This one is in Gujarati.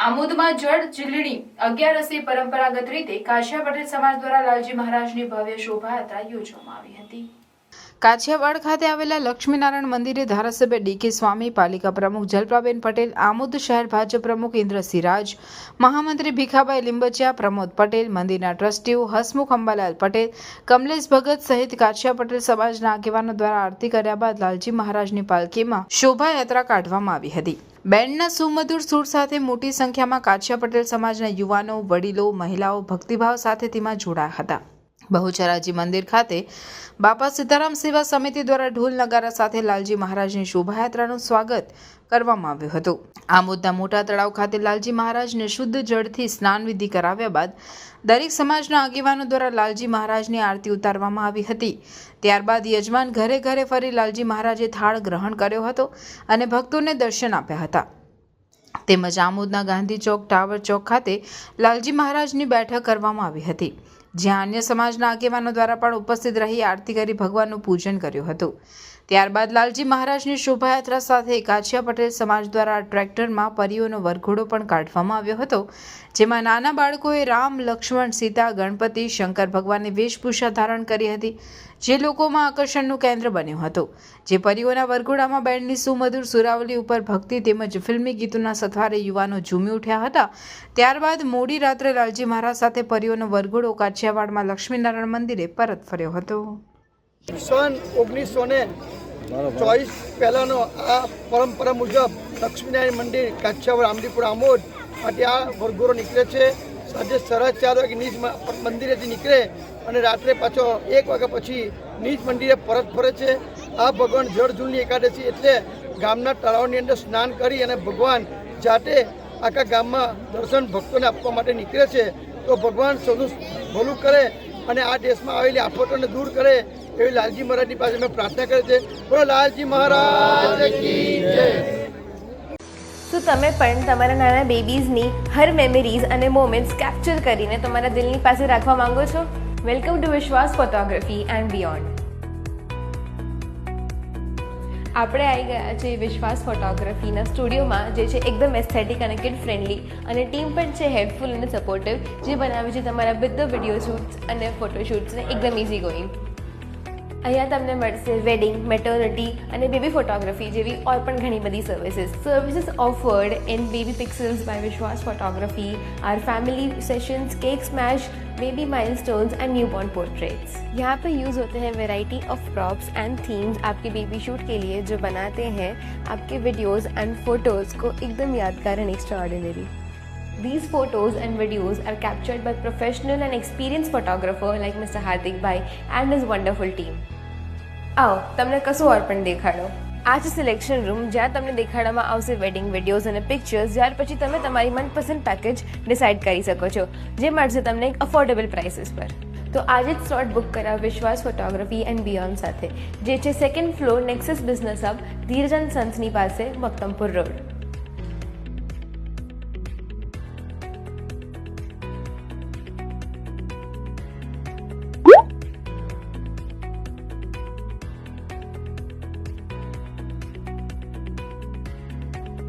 આમોદમાં જળ જીલણી અગિયારસી પરંપરાગત રીતે કાછિયા પટેલ સમાજ દ્વારા લાલજી મહારાજની ભવ્ય શોભાયાત્રા યોજવામાં આવી હતી। કાછિયાવાડ ખાતે આવેલા લક્ષ્મીનારાયણ મંદિરે ધારાસભ્ય ડીકે સ્વામી, પાલિકા પ્રમુખ જલપાબેન પટેલ, આમોદ શહેર ભાજપ પ્રમુખ ઇન્દ્રસિંહ રાજ, મહામંત્રી ભીખાભાઈ લીંબચિયા, પ્રમોદ પટેલ, મંદિરના ટ્રસ્ટીઓ હસમુખ અંબાલાલ પટેલ, કમલેશ ભગત સહિત કાછિયા પટેલ સમાજના આગેવાનો દ્વારા આરતી કર્યા બાદ લાલજી મહારાજની પાલખીમાં શોભાયાત્રા કાઢવામાં આવી હતી। બેન્ડના સુમધુર સૂર સાથે મોટી સંખ્યામાં કાછિયા પટેલ સમાજના યુવાનો, વડીલો, મહિલાઓ ભક્તિભાવ સાથે તેમાં જોડાયા હતા। બહુચરાજી મંદિર ખાતે બાપા સીતારામ સેવા સમિતિ દ્વારા ઢોલ નગારા સાથે લાલજી મહારાજની શોભાયાત્રાનું સ્વાગત કરવામાં આવ્યું હતું। આમોદના મોટા તળાવ ખાતે લાલજી મહારાજને શુદ્ધ જળથી સ્નાન વિધિ કરાવ્યા બાદ દરેક સમાજના આગેવાનો દ્વારા લાલજી મહારાજની આરતી ઉતારવામાં આવી હતી। ત્યારબાદ યજમાન ઘરે ઘરે ફરી લાલજી મહારાજે થાળ ગ્રહણ કર્યો હતો અને ભક્તોને દર્શન આપ્યા હતા। તેમજ આમોદના ગાંધી ચોક, ટાવર ચોક ખાતે લાલજી મહારાજની બેઠક કરવામાં આવી હતી, જ્યાં અન્ય સમાજના આગેવાનો દ્વારા પણ ઉપસ્થિત રહી આરતી કરી ભગવાનનું પૂજન કર્યું હતું। ત્યારબાદ લાલજી મહારાજની શોભાયાત્રા સાથે કાછિયા પટેલ સમાજ દ્વારા ટ્રેક્ટરમાં પરીઓનો વરઘોડો પણ કાઢવામાં આવ્યો હતો, જેમાં નાના બાળકોએ રામ, લક્ષ્મણ, સીતા, ગણપતિ, શંકર ભગવાનની વેશભૂષા ધારણ કરી હતી, જે લોકોમાં આકર્ષણનું કેન્દ્ર બન્યું હતું। જે પરીઓના વરઘોડામાં બેન્ડની સુમધુર સુરાવલી ઉપર ભક્તિ તેમજ ફિલ્મી ગીતોના સથવારે યુવાનો ઝૂમી ઉઠ્યા હતા। ત્યારબાદ મોડી રાત્રે લાલજી મહારાજ સાથે પરીઓનો વરઘોડો કાછિયાવાડમાં લક્ષ્મીનારાયણ મંદિરે પરત ફર્યો હતો। સન 1924 પહેલાંનો આ પરંપરા મુજબ લક્ષ્મીનારાયણ મંદિર કાછિયાવાડ આમલીપુર આમોદ માટે આ વરઘોડો નીકળે છે। સાંજે 4:30 વાગે નીજ મંદિરેથી નીકળે અને રાત્રે પાછો 1 વાગ્યા પછી નીજ મંદિરે પરત ફરે છે। આ ભગવાન જળઝૂલની એકાદશી એટલે ગામના તળાવની અંદર સ્નાન કરી અને ભગવાન જાતે આખા ગામમાં દર્શન ભક્તોને આપવા માટે નીકળે છે। તો ભગવાન સૌનું ભલું કરે અને આ દેશમાં આવેલી આફતોને દૂર કરે એવી લાલજી મહારાજની પાસે અમે પ્રાર્થના કરીએ છીએ। બોલો લાલજી મહારાજ કી જય। તો તમે પણ તમારા નાના બેબીઝની હર મેમરીઝ અને મોમેન્ટ્સ કેપ્ચર કરીને તમારા દિલની પાસે રાખવા માંગો છો? વેલકમ ટુ વિશ્વાસ ફોટોગ્રાફી એન્ડ બિયોન્ડ। આપણે આવી ગયા છે વિશ્વાસ ફોટોગ્રાફીના સ્ટુડિયોમાં, જે છે એકદમ એસ્થેટિક અને કિડ ફ્રેન્ડલી, અને ટીમ પણ છે હેલ્પફુલ અને સપોર્ટિવ, જે બનાવે છે તમારા બધા વિડીયો શૂટ્સ અને ફોટોશૂટ્સને એકદમ ઇઝી ગોઈંગ। અહીંયા તમને મળશે વેડિંગ, મેટર્નિટી અને બેબી ફોટોગ્રાફી જેવી ઓર પણ ઘણી બધી services offered in baby pixels by Vishwas photography, our family sessions, cake smash, baby milestones and newborn portraits. यहाँ पे यूज़ होते हैं variety of props and themes आपके बेबी शूट के लिए, जो बनाते हैं आपके वीडियोज़ एंड फोटोज़ को एकदम यादगार and extraordinary. These photos and videos are captured by professional and experienced photographer like Mr. Hardik Bhai and his wonderful team. आओ તમને કશું ઓર પણ દેખાડો। આ છે સિલેક્શન રૂમ, જ્યાં તમને દેખાડવામાં આવશે વેડિંગ વિડીયોઝ અને પિક્ચર્સ, જ્યાર પછી તમે તમારી મનપસંદ પેકેજ ડિસાઇડ કરી શકો છો, જે મળશે તમને એક અફોર્ડેબલ પ્રાઇસીસ પર। તો આજે જ સ્લોટ બુક કરાવો વિશ્વાસ ફોટોગ્રાફી એન્ડ બિયોન્ડ સાથે, જે છે 2nd floor Nexus business hub, ધીરજન સન્સની પાસે, મક્તમપુર રોડ।